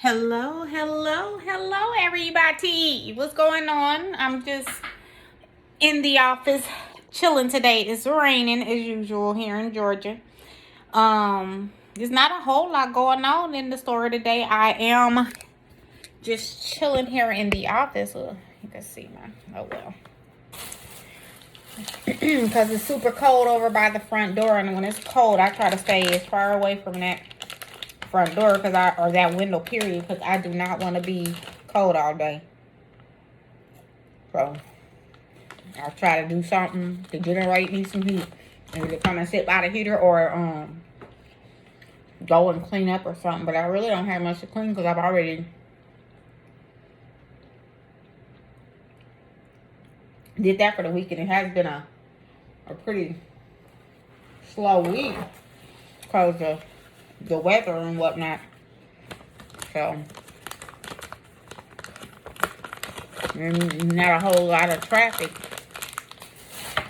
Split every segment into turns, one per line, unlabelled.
Hello, hello, hello, everybody. What's going on? I'm just in the office chilling today. It's raining as usual here in Georgia. There's not a whole lot going on in the store today. I am just chilling here in the office. You can see my, oh well. Because it's super cold over by the front door, and when it's cold, I try to stay as far away from that front door or that window period, because I do not want to be cold all day. So I'll try to do something to generate me some heat. Either come and sit by the heater or go and clean up or something. But I really don't have much to clean because I've already did that for the week, and it has been a pretty slow week because of the weather and whatnot. So not a whole lot of traffic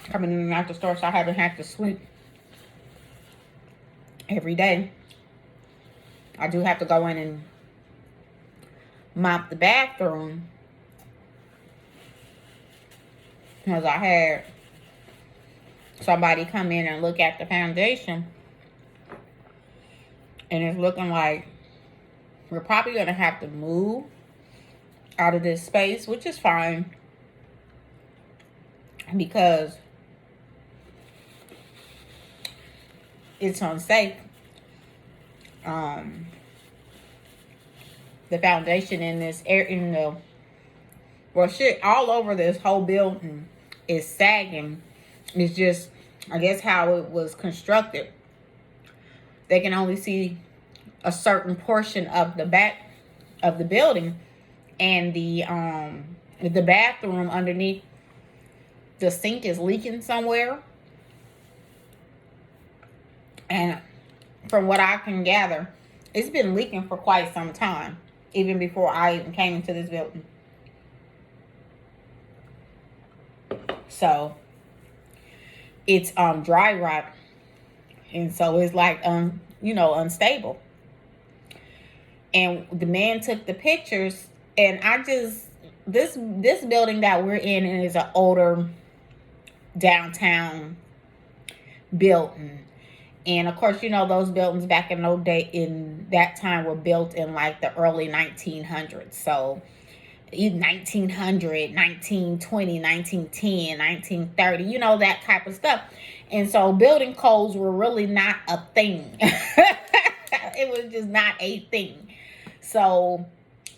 coming in and out the store, so I haven't had to sleep every day. I do have to go in and mop the bathroom because I had somebody come in and look at the foundation, and it's looking like we're probably going to have to move out of this space, which is fine because it's unsafe. The foundation in this shit all over this whole building is sagging. It's just, I guess, how it was constructed. They can only see a certain portion of the back of the building, and the bathroom underneath the sink is leaking somewhere. And from what I can gather, it's been leaking for quite some time, even before I even came into this building. So it's dry rot, and so it's like unstable. And the man took the pictures, and this building that we're in is an older downtown building. And of course, those buildings back in that time were built in like the early 1900s. So 1900, 1920, 1910, 1930, that type of stuff. And so building codes were really not a thing. It was just not a thing. So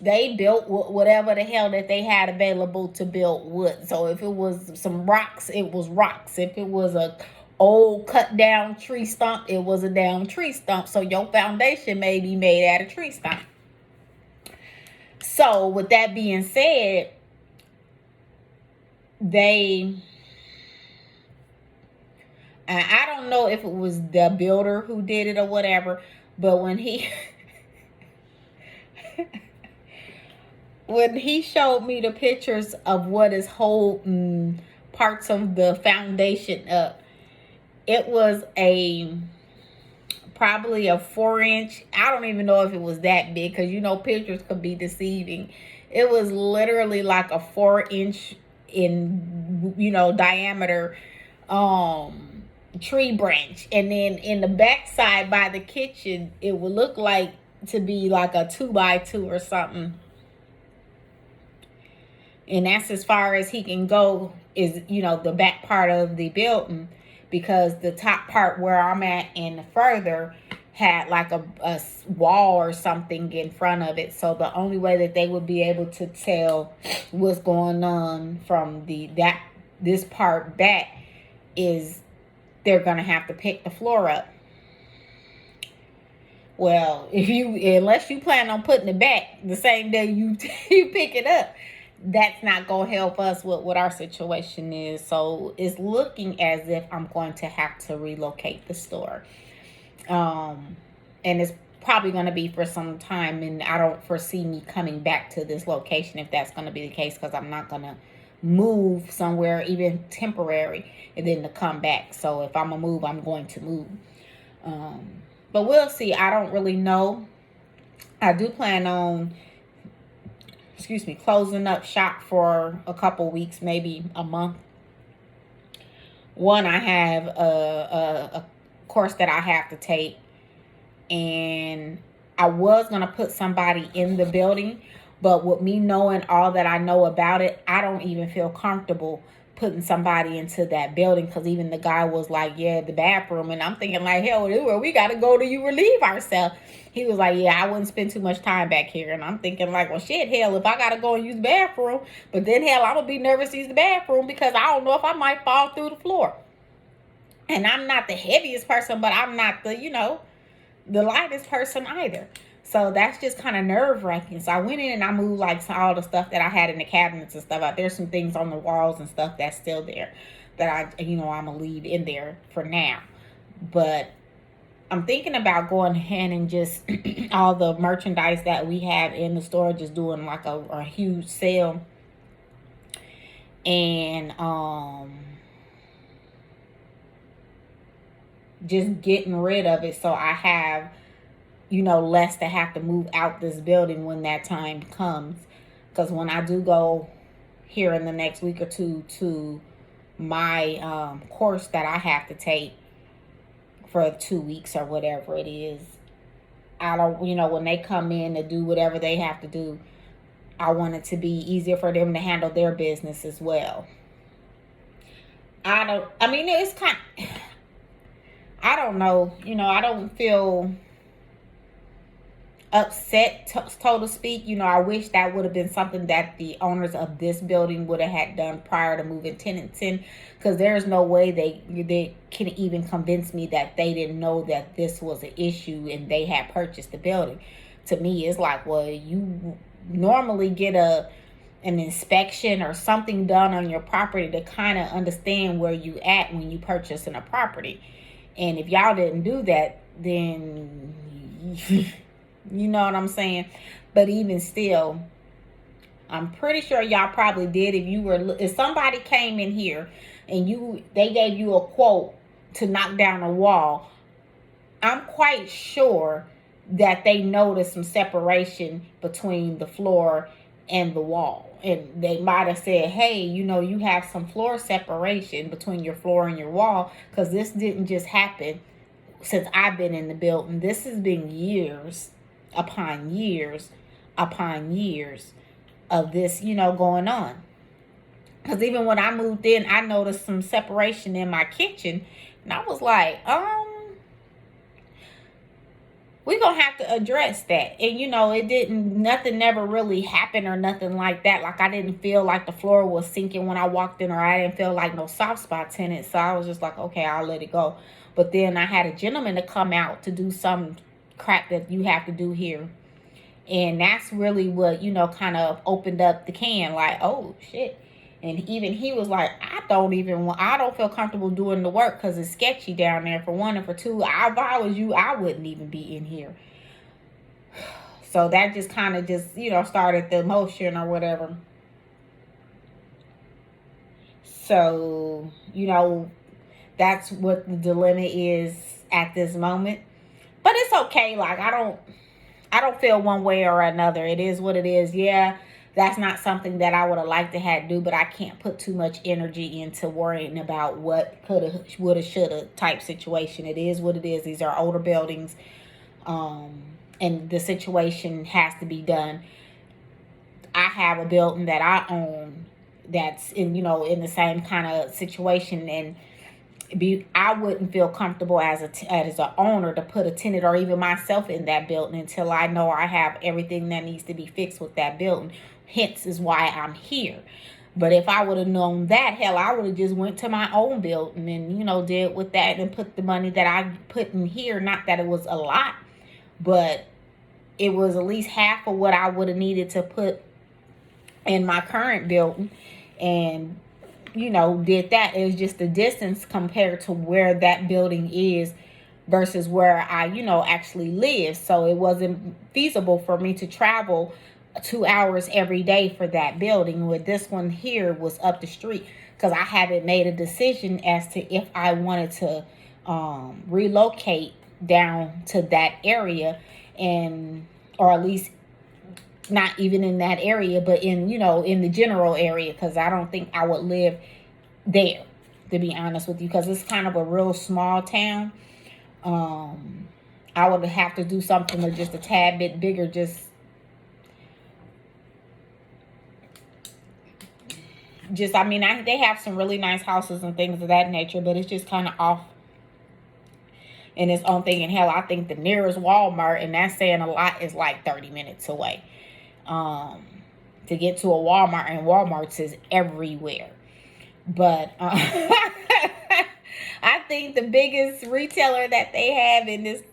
they built whatever the hell that they had available to build wood. So if it was some rocks, it was rocks. If it was a old cut down tree stump, it was a down tree stump. So your foundation may be made out of tree stump. So with that being said, I don't know if it was the builder who did it or whatever, but when he when he showed me the pictures of what is holding parts of the foundation up, it was probably a 4-inch. I don't even know if it was that big, because pictures could be deceiving. It was literally like a 4-inch in diameter tree branch, and then in the backside by the kitchen, it would look like to be like a 2x2 or something. And that's as far as he can go, is the back part of the building, because the top part where I'm at and further had like a wall or something in front of it. So the only way that they would be able to tell what's going on from this part back is they're gonna have to pick the floor up. Well, unless you plan on putting it back the same day you pick it up, that's not going to help us with what our situation is. So it's looking as if I'm going to have to relocate the store. And it's probably going to be for some time, and I don't foresee me coming back to this location if that's going to be the case, because I'm not going to move somewhere, even temporary, and then to come back. So if I'm going to move, I'm going to move. But we'll see. I don't really know. I do plan on, closing up shop for a couple weeks, maybe a month. One, I have a course that I have to take, and I was going to put somebody in the building, but with me knowing all that I know about it, I don't even feel comfortable putting somebody into that building, because even the guy was like, yeah, the bathroom. And I'm thinking like, hell, we got to go to you relieve ourselves. He was like, yeah, I wouldn't spend too much time back here. And I'm thinking like, well, shit, hell, if I got to go and use the bathroom, but then hell, I'm going to be nervous to use the bathroom because I don't know if I might fall through the floor. And I'm not the heaviest person, but I'm not the lightest person either. So that's just kind of nerve wracking. So I went in and I moved like all the stuff that I had in the cabinets and stuff out. There's some things on the walls and stuff that's still there that I'm gonna leave in there for now. But I'm thinking about going ahead and just all the merchandise that we have in the store, just doing like a huge sale. And just getting rid of it so I have less to have to move out this building when that time comes. Because when I do go here in the next week or two to my course that I have to take for 2 weeks or whatever it is, I don't, when they come in to do whatever they have to do, I want it to be easier for them to handle their business as well. It's kind of, I don't know, I don't feel upset, so to speak. I wish that would have been something that the owners of this building would have had done prior to moving tenants in, because there's no way they can even convince me that they didn't know that this was an issue and they had purchased the building. To me, it's like, well, you normally get an inspection or something done on your property to kind of understand where you at when you purchasing a property. And if y'all didn't do that, then you know what I'm saying? But even still, I'm pretty sure y'all probably did. If somebody came in here and they gave you a quote to knock down a wall, I'm quite sure that they noticed some separation between the floor and the wall. And they might have said, hey, you have some floor separation between your floor and your wall, because this didn't just happen since I've been in the building. This has been years upon years upon years of this, going on. Because even when I moved in, I noticed some separation in my kitchen. And I was like, we're going to have to address that. And, nothing never really happened or nothing like that. Like, I didn't feel like the floor was sinking when I walked in, or I didn't feel like no soft spots in it. So I was just like, okay, I'll let it go. But then I had a gentleman to come out to do some crap that you have to do here. And that's really what, kind of opened up the can, like, oh, shit. And even he was like, I don't feel comfortable doing the work because it's sketchy down there, for one. And for two, if I was you, I wouldn't even be in here. So that just kind of started the emotion or whatever. So, that's what the dilemma is at this moment. But it's okay. Like, I don't feel one way or another. It is what it is. Yeah. That's not something that I would have liked to have do, but I can't put too much energy into worrying about what coulda, woulda, shoulda type situation. It is what it is. These are older buildings, and the situation has to be done. I have a building that I own that's in the same kind of situation, and I wouldn't feel comfortable as an owner to put a tenant or even myself in that building until I know I have everything that needs to be fixed with that building. Hence is why I'm here. But if I would have known that, hell, I would have just went to my own building and, did with that and put the money that I put in here. Not that it was a lot, but it was at least half of what I would have needed to put in my current building. And, did that. It was just the distance compared to where that building is versus where I, actually live. So it wasn't feasible for me to travel 2 hours every day for that building. With this one here was up the street, because I haven't made a decision as to if I wanted to relocate down to that area or at least not even in that area, but in, you know, in the general area, because I don't think I would live there, to be honest with you, because it's kind of a real small town. I would have to do something that's just a tad bit bigger, I mean, they have some really nice houses and things of that nature, but it's just kind of off in its own thing. And hell, I think the nearest Walmart, and that's saying a lot, is like 30 minutes away. To get to a Walmart, and Walmart's is everywhere. But I think the biggest retailer that they have in this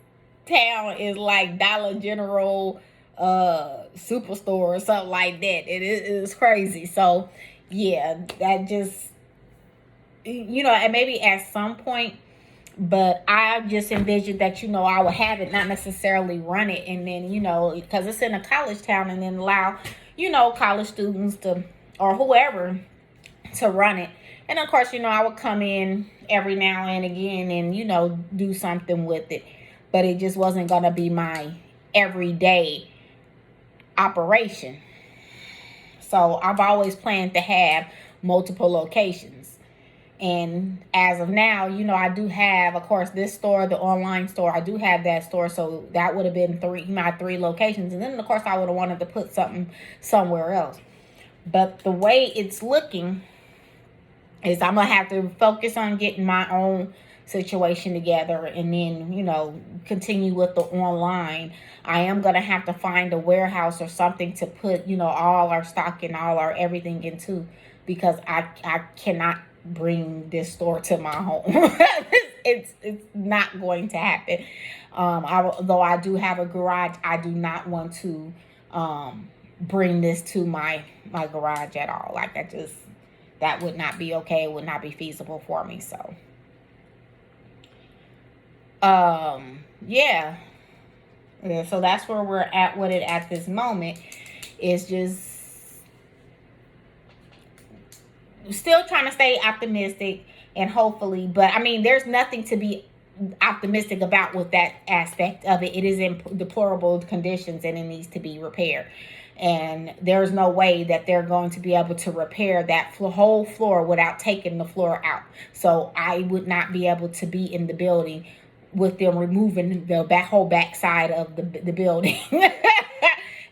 town is like Dollar General, Superstore, or something like that. It is crazy. So yeah, that just, you know, and maybe at some point, but I just envisioned that, you know, I would have it, not necessarily run it, and then, you know, because it's in a college town, and then allow, you know, college students to, or whoever, to run it. And of course, you know, I would come in every now and again and, you know, do something with it, but it just wasn't going to be my everyday operation. So I've always planned to have multiple locations. And as of now, you know, I do have, of course, this store, the online store. I do have that store. So that would have been my three locations. And then, of course, I would have wanted to put something somewhere else. But the way it's looking is I'm going to have to focus on getting my own situation together, and then, you know, continue with the online. I am going to have to find a warehouse or something to put, you know, all our stock and all our everything into, because I cannot bring this store to my home. it's not going to happen. Though I do have a garage, I do not want to bring this to my garage at all. Like, that would not be okay. It would not be feasible for me. So yeah, so that's where we're at with it at this moment. Is just still trying to stay optimistic, and hopefully, but I mean, there's nothing to be optimistic about with that aspect of it. It is in deplorable conditions, and it needs to be repaired. And there's no way that they're going to be able to repair that whole floor without taking the floor out. So I would not be able to be in the building with them removing the whole back side of the building.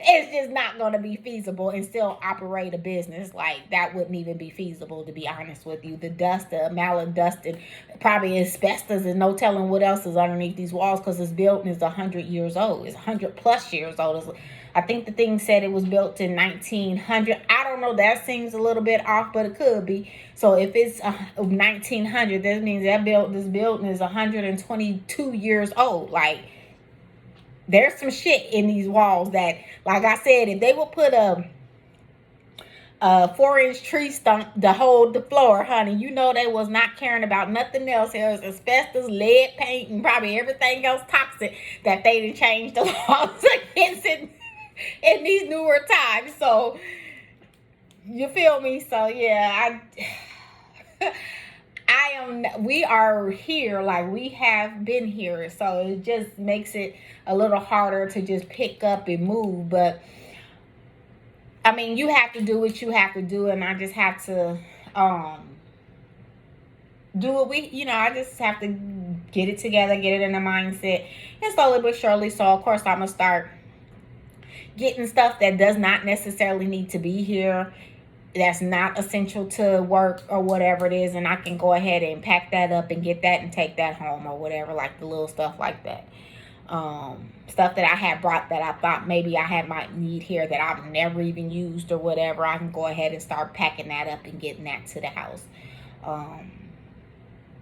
It's just not going to be feasible, and still operate a business. Like, that wouldn't even be feasible, to be honest with you. The dust, the amount of dust, and probably asbestos, and no telling what else is underneath these walls, because this building is 100 years old. It's 100 plus years old. I think the thing said it was built in 1900. I don't know. That seems a little bit off, but it could be. So if it's 1900, that means this building is 122 years old. Like, there's some shit in these walls that, like I said, if they would put a 4-inch tree stump to hold the floor, honey, you know they was not caring about nothing else. There was asbestos, lead paint, and probably everything else toxic that they didn't change the laws against in these newer times. So, you feel me? So yeah, we are here, like we have been here, so it just makes it a little harder to just pick up and move. But I mean, you have to do what you have to do, and I just have to do what I just have to get it together, get it in the mindset, and slowly but surely. So of course I'm gonna start getting stuff that does not necessarily need to be here, that's not essential to work or whatever it is, and I can go ahead and pack that up and get that and take that home or whatever, like the little stuff like that. Stuff that I had brought that I thought maybe might need here that I've never even used or whatever, I can go ahead and start packing that up and getting that to the house.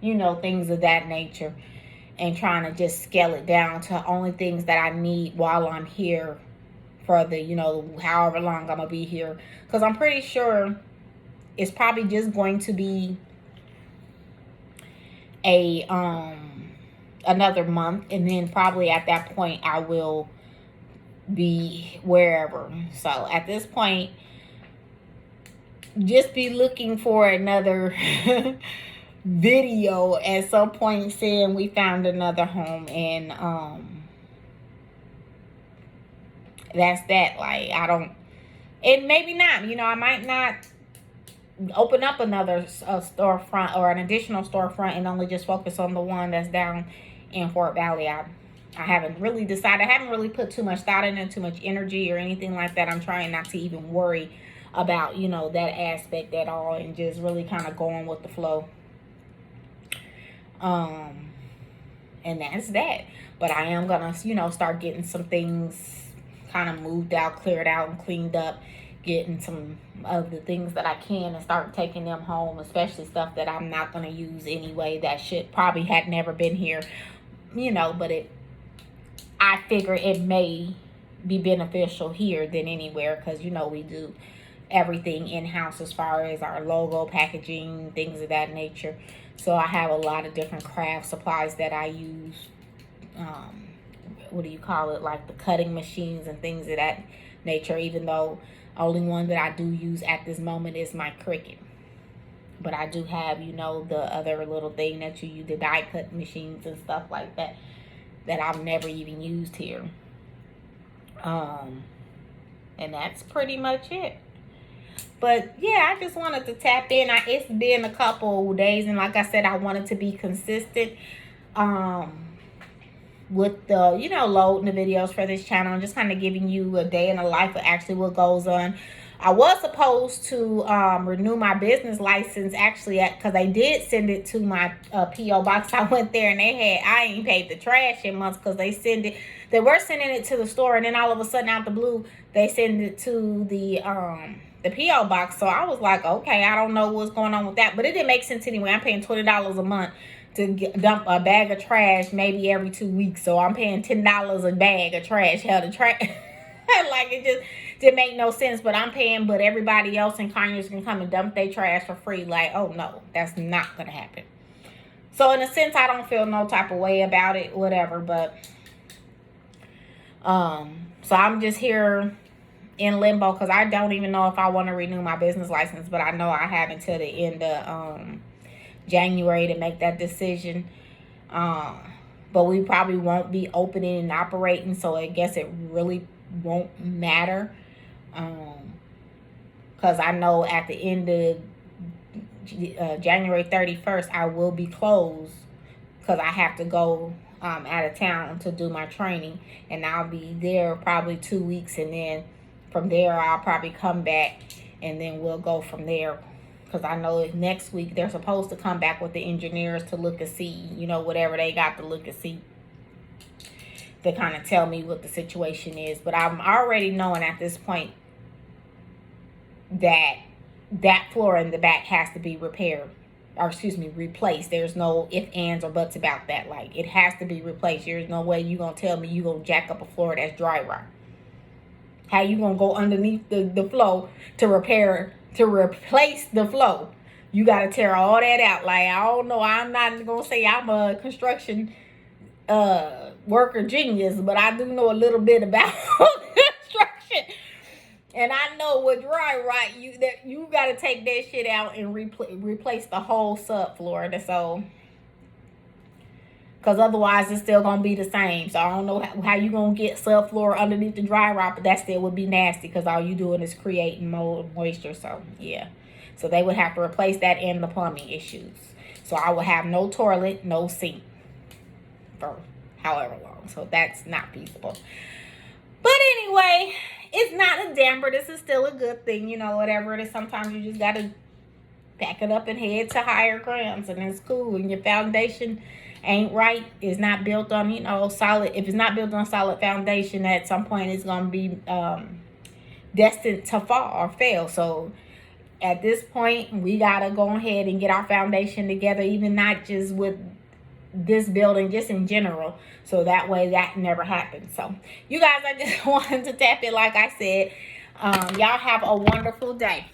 Things of that nature, and trying to just scale it down to only things that I need while I'm here for the, however long I'm gonna be here, because I'm pretty sure it's probably just going to be another month, and then probably at that point I will be wherever. So at this point, just be looking for another video at some point saying we found another home, and that's that. Like, I don't, and maybe not, you know, I might not open up another storefront or an additional storefront and only just focus on the one that's down in Fort Valley. I haven't really decided. I haven't really put too much thought in it, too much energy or anything like that. I'm trying not to even worry about, you know, that aspect at all, and just really kind of going with the flow. And that's that. But I am gonna, you know, start getting some things kind of moved out, cleared out, and cleaned up, getting some of the things that I can and start taking them home, especially stuff that I'm not going to use anyway, that should probably had never been here, you know, but I figure it may be beneficial here than anywhere, because, you know, we do everything in-house as far as our logo, packaging, things of that nature. So I have a lot of different craft supplies that I use. What do you call it? Like the cutting machines and things of that nature, even though only one that I do use at this moment is my Cricut. But I do have, you know, the other little thing that you use, the die cut machines and stuff like that, that I've never even used here. And that's pretty much it. But yeah, I just wanted to tap in. It's been a couple days, and like I said, I wanted to be consistent with the, you know, loading the videos for this channel and just kind of giving you a day in the life of actually what goes on. I was supposed to renew my business license, actually, because they did send it to my P.O. box. I went there and I ain't paid the trash in months, because they were sending it to the store, and then all of a sudden out the blue they send it to the P.O. box. So I was like, okay, I don't know what's going on with that, but it didn't make sense anyway. I'm paying $20 a month to dump a bag of trash maybe every 2 weeks, so I'm paying $10 a bag of trash. Hell, the trash like, it just didn't make no sense. But I'm paying, but everybody else in Conyers can come and dump their trash for free. Like, oh no, that's not gonna happen. So in a sense, I don't feel no type of way about it, whatever. But so I'm just here in limbo, because I don't even know if I want to renew my business license, but I know I have until the end of January to make that decision. But we probably won't be opening and operating, so I guess it really won't matter, because I know at the end of January 31st I will be closed, because I have to go out of town to do my training, and I'll be there probably 2 weeks, and then from there I'll probably come back, and then we'll go from there. Because I know next week they're supposed to come back with the engineers to look and see, you know, whatever they got to look and see, to kind of tell me what the situation is. But I'm already knowing at this point that that floor in the back has to be repaired, or excuse me, replaced. There's no ifs, ands, or buts about that. Like, it has to be replaced. There's no way you're going to tell me you're going to jack up a floor that's dry rot. How you going to go underneath the floor to replace the flow? You got to tear all that out. Like, I don't know. I'm not going to say I'm a construction worker genius, but I do know a little bit about construction. And I know with dry rot, you got to take that shit out and replace the whole subfloor. So, because otherwise it's still going to be the same. So I don't know how you going to get subfloor underneath the dry rot, but that still would be nasty, because all you doing is creating moisture. So yeah. So they would have to replace that and the plumbing issues. So I would have no toilet, no sink for however long. So that's not feasible. But anyway, it's not a damper. This is still a good thing, you know, whatever it is. Sometimes you just got to pack it up and head to higher grounds, and it's cool. And your foundation ain't right, is not built on, you know, solid. If it's not built on solid foundation, at some point it's going to be destined to fall or fail. So at this point, we got to go ahead and get our foundation together, even not just with this building, just in general, so that way that never happens. So you guys, I just wanted to tap it. Like I said, y'all have a wonderful day.